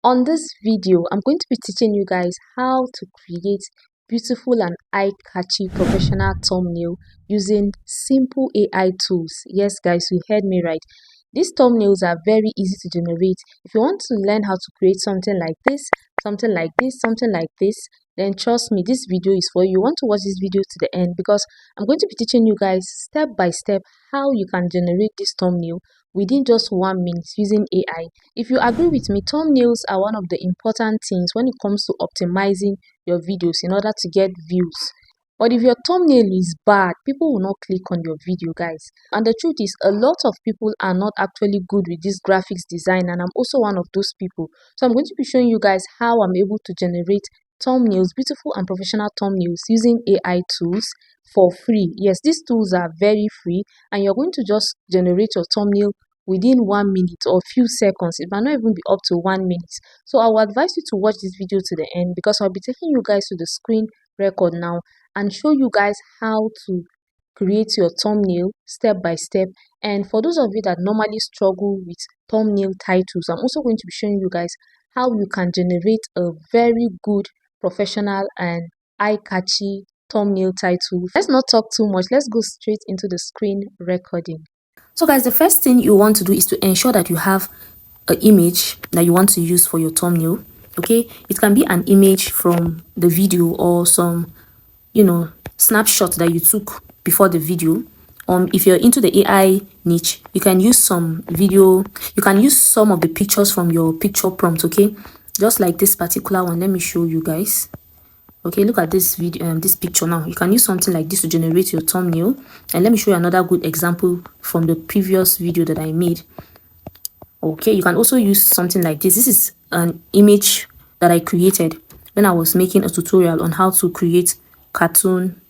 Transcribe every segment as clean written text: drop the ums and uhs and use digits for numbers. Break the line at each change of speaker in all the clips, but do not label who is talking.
On this video, I'm going to be teaching you guys how to create beautiful and eye-catchy professional thumbnail using simple AI tools. Yes, guys, you heard me right. These thumbnails are very easy to generate. If you want to learn how to create something like this, something like this, something like this, then trust me, this video is for you. You want to watch this video to the end because I'm going to be teaching you guys step by step how you can generate this thumbnail within just 1 minute using AI. If you agree with me, thumbnails are one of the important things when it comes to optimizing your videos in order to get views. But if your thumbnail is bad, people will not click on your video, guys. And the truth is, a lot of people are not actually good with this graphics design, and I'm also one of those people. So I'm going to be showing you guys how I'm able to generate thumbnails, beautiful and professional thumbnails using AI tools for free. Yes, these tools are very free, and you're going to just generate your thumbnail within 1 minute or few seconds. It might not even be up to 1 minute. So I will advise you to watch this video to the end because I'll be taking you guys to the screen record now and show you guys how to create your thumbnail step by step. And for those of you that normally struggle with thumbnail titles, I'm also going to be showing you guys how you can generate a very good professional and eye-catchy thumbnail title. Let's not talk too much. Let's go straight into the screen recording.
So guys, the first thing you want to do is to ensure that you have an image that you want to use for your thumbnail. Okay, it can be an image from the video or some snapshot that you took before the video. If you're into the AI niche, you can use some video, you can use some of the pictures from your picture prompt. Okay, just like this particular one. Let me show you guys. Okay, look at this video, this picture now. You can use something like this to generate your thumbnail. And let me show you another good example from the previous video that I made. Okay, you can also use something like this. This is an image that I created when I was making a tutorial on how to create cartoon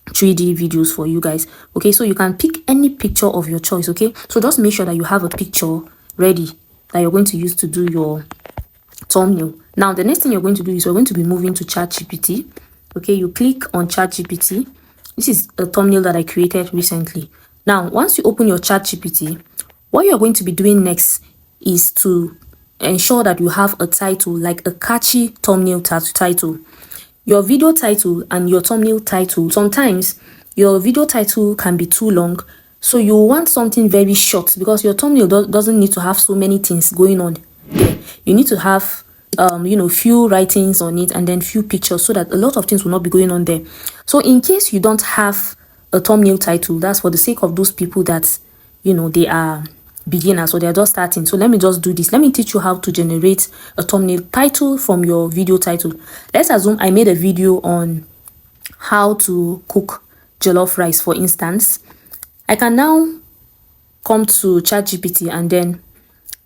3D videos for you guys. Okay, so you can pick any picture of your choice. Okay, so just make sure that you have a picture ready that you're going to use to do your thumbnail. Now the next thing you're going to do is you're going to be moving to ChatGPT. Okay, you click on ChatGPT. This is a thumbnail that I created recently. Now once you open your ChatGPT, what you're going to be doing next is to ensure that you have a title, like a catchy thumbnail title. Your video title and your thumbnail title, sometimes your video title can be too long, so you want something very short because your thumbnail doesn't need to have so many things going on there. You need to have few writings on it and then few pictures so that a lot of things will not be going on there. So in case you don't have a thumbnail title, that's for the sake of those people that they are beginners or they are just starting. So let me just do this. Let me teach you how to generate a thumbnail title from your video title. Let's assume I made a video on how to cook jollof rice, for instance. I can now come to ChatGPT and then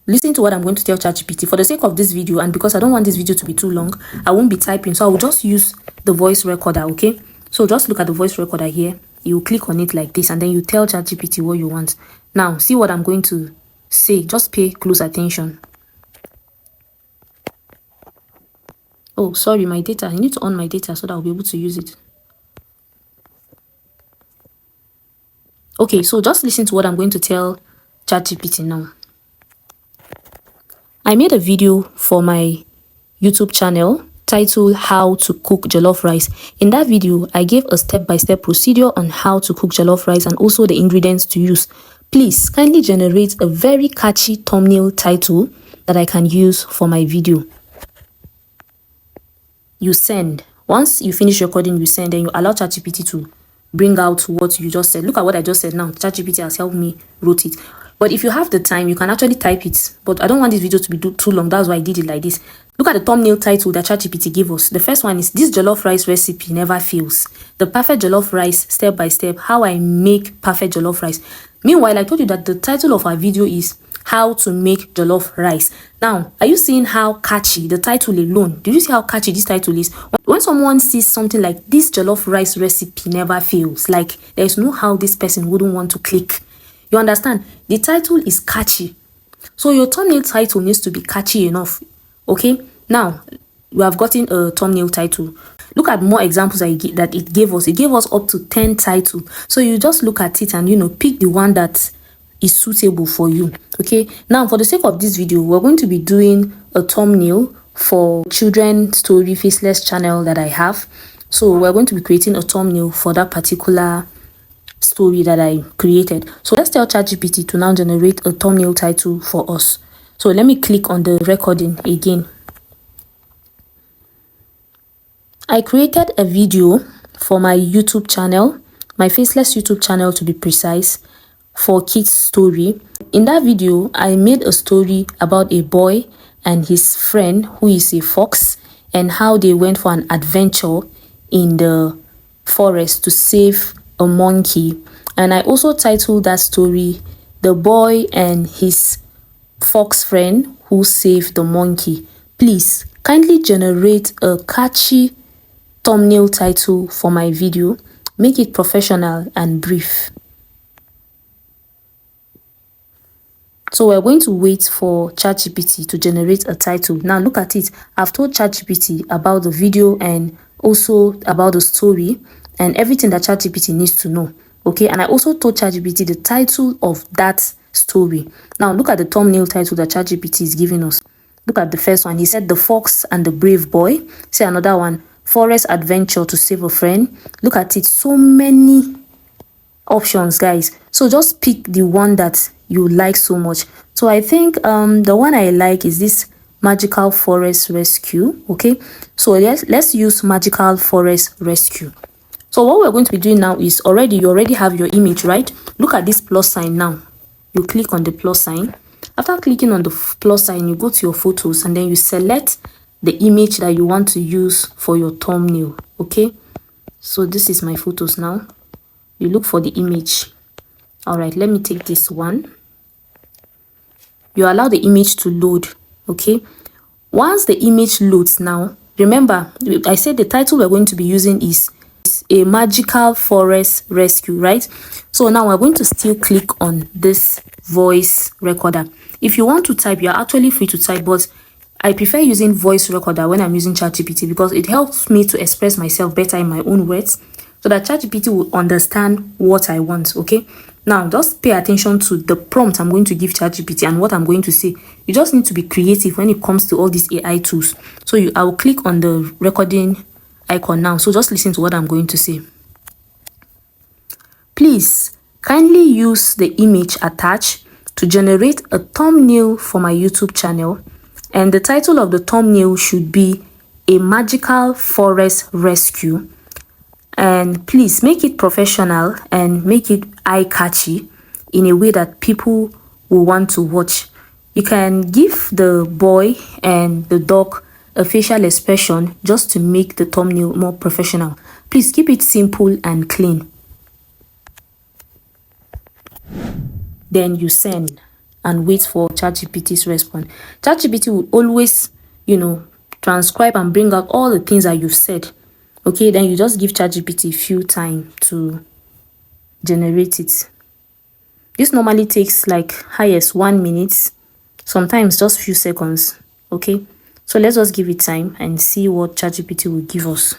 listen to what I'm going to tell ChatGPT. For the sake of this video, and because I don't want this video to be too long, I won't be typing, so I will just use the voice recorder. Okay, so just look at the voice recorder here. You click on it like this and then you tell ChatGPT what you want. Now see what I'm going to say. Just pay close attention. Oh, sorry, my data. I need to on my data so that I'll be able to use it. Okay, so just listen to what I'm going to tell ChatGPT now. I made a video for my YouTube channel titled How to Cook Jollof Rice. In that video, I gave a step-by-step procedure on how to cook jollof rice and also the ingredients to use. Please kindly generate a very catchy thumbnail title that I can use for my video. You send. Once you finish recording, you send, and you allow ChatGPT to bring out what you just said. Look at what I just said now. ChatGPT has helped me wrote it. But if you have the time, you can actually type it. But I don't want this video to be too long. That's why I did it like this. Look at the thumbnail title that ChatGPT gave us. The first one is "This jollof rice recipe never fails. The perfect jollof rice step by step. How I make perfect jollof rice." Meanwhile, I told you that the title of our video is "How to make jollof rice." Now, are you seeing how catchy the title alone? Did you see how catchy this title is? When someone sees something like "This jollof rice recipe never fails," like there's no how this person wouldn't want to click. You understand? The title is catchy. So your thumbnail title needs to be catchy enough. Okay? Now, we have gotten a thumbnail title. Look at more examples that it gave us. It gave us up to 10 titles. So you just look at it and, pick the one that is suitable for you. Okay? Now, for the sake of this video, we're going to be doing a thumbnail for children story faceless channel that I have. So we're going to be creating a thumbnail for that particular story that I created. So let's tell ChatGPT to now generate a thumbnail title for us. So let me click on the recording again. I created a video for my YouTube channel, my faceless YouTube channel to be precise, for kids story. In that video, I made a story about a boy and his friend who is a fox, and how they went for an adventure in the forest to save a monkey. And I also titled that story "The Boy and His Fox Friend Who Saved the Monkey." Please kindly generate a catchy thumbnail title for my video. Make it professional and brief. So we're going to wait for ChatGPT to generate a title. Now look at it. I've told ChatGPT about the video and also about the story and everything that ChatGPT needs to know. Okay, and I also told ChatGPT the title of that story. Now look at the thumbnail title that ChatGPT is giving us. Look at the first one. He said "The Fox and the Brave Boy." Say another one, "Forest Adventure to Save a Friend." Look at it. So many options, guys. So just pick the one that you like so much. So I think the one I like is this "Magical Forest Rescue." Okay, so let's use "Magical Forest Rescue." So what we're going to be doing now is you already have your image, right? Look at this plus sign now. You click on the plus sign. After clicking on the plus sign, you go to your photos and then you select the image that you want to use for your thumbnail. Okay, so this is my photos now. You look for the image. All right, let me take this one. You allow the image to load. Okay, once the image loads now, remember I said the title we're going to be using is "A Magical Forest Rescue," right? So now we're going to still click on this voice recorder. If you want to type, you're actually free to type, but I prefer using voice recorder when I'm using ChatGPT because it helps me to express myself better in my own words, so that ChatGPT will understand what I want. Okay, now just pay attention to the prompt I'm going to give ChatGPT and what I'm going to say. You just need to be creative when it comes to all these AI tools. So I will click on the recording icon now. So just listen to what I'm going to say. "Please kindly use the image attached to generate a thumbnail for my YouTube channel, and the title of the thumbnail should be "A Magical Forest Rescue. And please make it professional and make it eye-catchy in a way that people will want to watch. You can give the boy and the dog a facial expression just to make the thumbnail more professional. Please keep it simple and clean." Then you send and wait for ChatGPT's response. ChatGPT will always, transcribe and bring out all the things that you've said. Okay, then you just give ChatGPT a few time to generate it. This normally takes like highest 1 minute, sometimes just few seconds. Okay, so let's just give it time and see what ChatGPT will give us.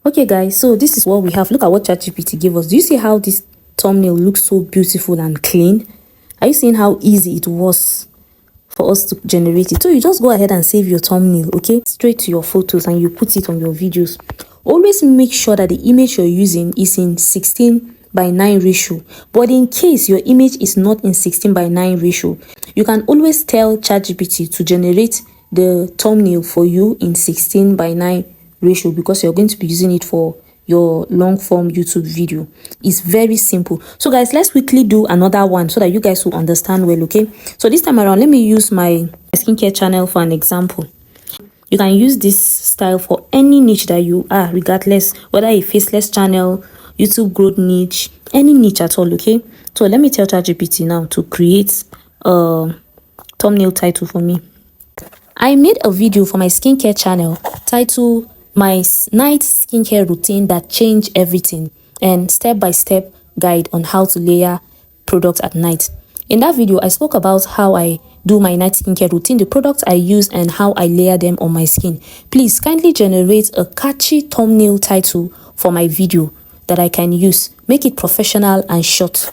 Okay guys, so this is what we have. Look at what ChatGPT gave us. Do you see how this thumbnail looks so beautiful and clean? Are you seeing how easy it was for us to generate it? So you just go ahead and save your thumbnail, okay, straight to your photos, and you put it on your videos. Always make sure that the image you're using is in 16:9 ratio. But in case your image is not in 16:9 ratio, you can always tell ChatGPT to generate the thumbnail for you in 16:9 ratio, because you're going to be using it for your long form YouTube video. It's very simple. So guys, let's quickly do another one so that you guys will understand well. Okay, so this time around, let me use my skincare channel for an example. You can use this style for any niche that you are, regardless whether a faceless channel, YouTube growth niche, any niche at all. Okay, so let me tell ChatGPT now to create a thumbnail title for me. I made a video for my skincare channel titled "My Night Skincare Routine That Changed Everything," and step-by-step guide on how to layer products at night. In that video, I spoke about how I do my night skincare routine, the products I use, and how I layer them on my skin. Please kindly generate a catchy thumbnail title for my video that I can use. Make it professional and short.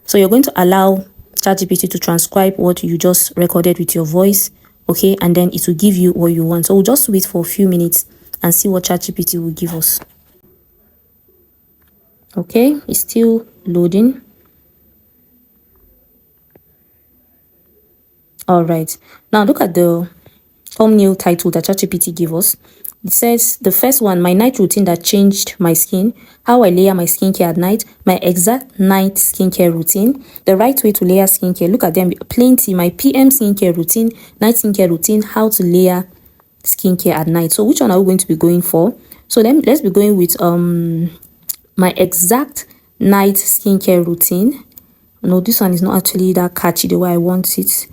So you're going to allow ChatGPT to transcribe what you just recorded with your voice. okay, and then it will give you what you want. So we'll just wait for a few minutes and see what ChatGPT will give us. Okay, it's still loading. All right, now look at the thumbnail title that ChatGPT gave us. It says the first one, my night routine that changed my skin, how I layer my skincare at night, my exact night skincare routine, the right way to layer skincare. Look at them, plenty. My PM skincare routine, night skincare routine, how to layer skincare at night. So which one are we going to be going for? So let's be going with my exact night skincare routine. No, this one is not actually that catchy the way I want it.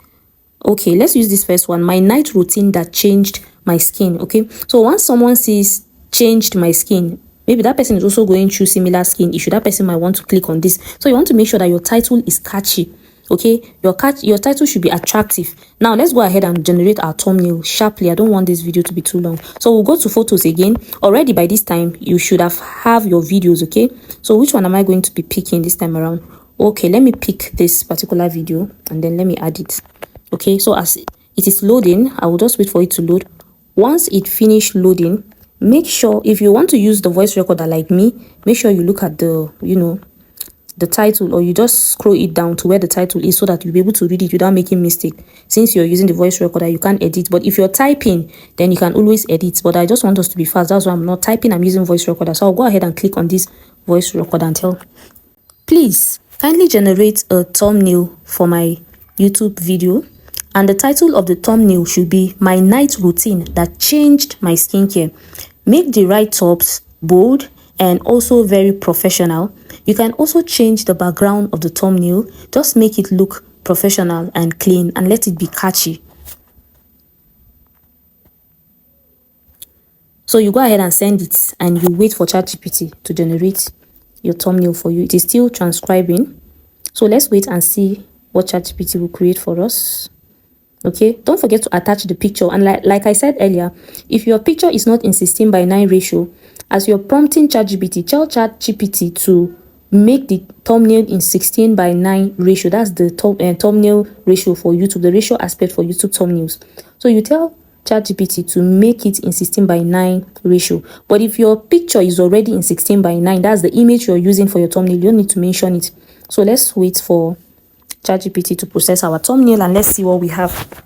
Okay, let's use this first one, my night routine that changed my skin. Okay, so once someone says changed my skin, maybe that person is also going through similar skin issue. That person might want to click on this. So you want to make sure that your title is catchy. Okay, your title should be attractive. Now let's go ahead and generate our thumbnail sharply. I don't want this video to be too long, so we'll go to photos again. Already by this time you should have your videos. Okay, so which one am I going to be picking this time around? Okay, let me pick this particular video and then let me add it. Okay, so as it is loading, I will just wait for it to load. Once it finish loading, make sure, if you want to use the voice recorder like me, make sure you look at the the title, or you just scroll it down to where the title is so that you'll be able to read it without making mistake. Since you're using the voice recorder, you can't edit, but if you're typing, then you can always edit. But I just want us to be fast, that's why I'm not typing, I'm using voice recorder. So I'll go ahead and click on this voice recorder and tell, please kindly generate a thumbnail for my YouTube video, and the title of the thumbnail should be my night routine that changed my skincare. Make the write-ups bold and also very professional. You can also change the background of the thumbnail. Just make it look professional and clean and let it be catchy. So you go ahead and send it and you wait for ChatGPT to generate your thumbnail for you. It is still transcribing. So let's wait and see what ChatGPT will create for us. Okay, don't forget to attach the picture. And like I said earlier, if your picture is not in 16:9 ratio, as you're prompting ChatGPT, tell ChatGPT to make the thumbnail in 16:9 ratio. That's the thumbnail ratio for YouTube, the ratio aspect for YouTube thumbnails. So you tell ChatGPT to make it in 16:9 ratio. But if your picture is already in 16:9, that's the image you're using for your thumbnail, you don't need to mention it. So let's wait for ChatGPT to process our thumbnail and let's see what we have.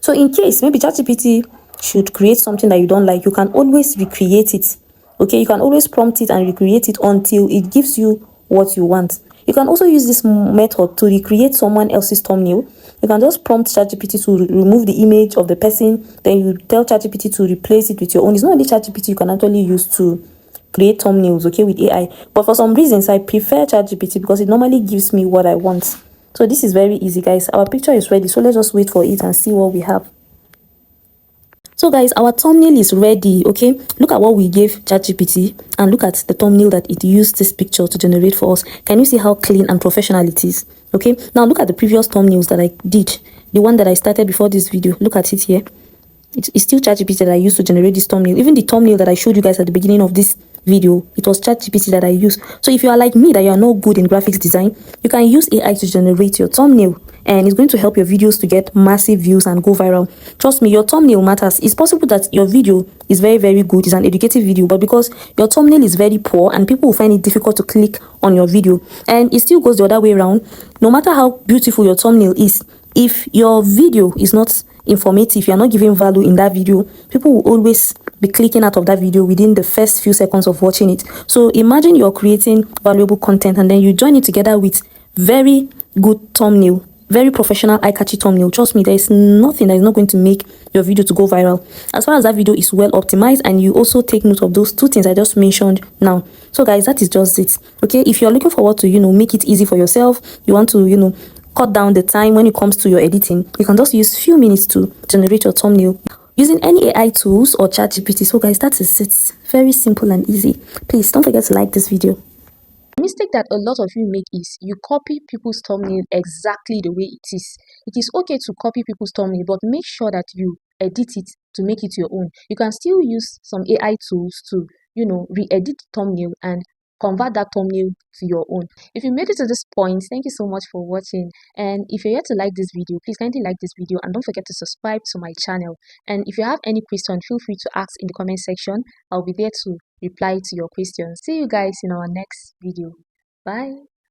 So in case maybe ChatGPT should create something that you don't like, you can always recreate it. Okay, you can always prompt it and recreate it until it gives you what you want. You can also use this method to recreate someone else's thumbnail. You can just prompt ChatGPT to remove the image of the person, then you tell ChatGPT to replace it with your own. It's not only ChatGPT you can actually use to create thumbnails, okay, with AI. But for some reasons, I prefer ChatGPT because it normally gives me what I want. So this is very easy, guys. Our picture is ready, so let's just wait for it and see what we have. So guys, our thumbnail is ready. Okay, look at what we gave ChatGPT and look at the thumbnail that it used this picture to generate for us. Can you see how clean and professional it is? Okay, now look at the previous thumbnails that I did, the one that I started before this video. Look at it here. It's still ChatGPT that I used to generate this thumbnail. Even the thumbnail that I showed you guys at the beginning of this video, it was ChatGPT that I used. So if you are like me, that you are not good in graphics design, you can use AI to generate your thumbnail, and it's going to help your videos to get massive views and go viral. Trust me, your thumbnail matters. It's possible that your video is very, very good, it's an educative video, but because your thumbnail is very poor and people will find it difficult to click on your video. And it still goes the other way around. No matter how beautiful your thumbnail is, if your video is not informative, you're not giving value in that video, people will always be clicking out of that video within the first few seconds of watching it. So imagine you're creating valuable content and then you join it together with very good thumbnail, very professional, eye-catchy thumbnail. Trust me, there is nothing that is not going to make your video to go viral, as far as that video is well optimized and you also take note of those two things I just mentioned now. So guys, that is just it. Okay, if you're looking forward to make it easy for yourself, you want to cut down the time when it comes to your editing, you can just use few minutes to generate your thumbnail using any AI tools or ChatGPT. So guys, that is it. Very simple and easy. Please don't forget to like this video.
The mistake that a lot of you make is you copy people's thumbnail exactly the way it is. It is okay to copy people's thumbnail, but make sure that you edit it to make it your own. You can still use some AI tools to, re-edit the thumbnail and convert that thumbnail to your own. If you made it to this point, thank you so much for watching. And if you're yet to like this video, please kindly like this video and don't forget to subscribe to my channel. And if you have any question, feel free to ask in the comment section. I'll be there to reply to your questions. See you guys in our next video. Bye.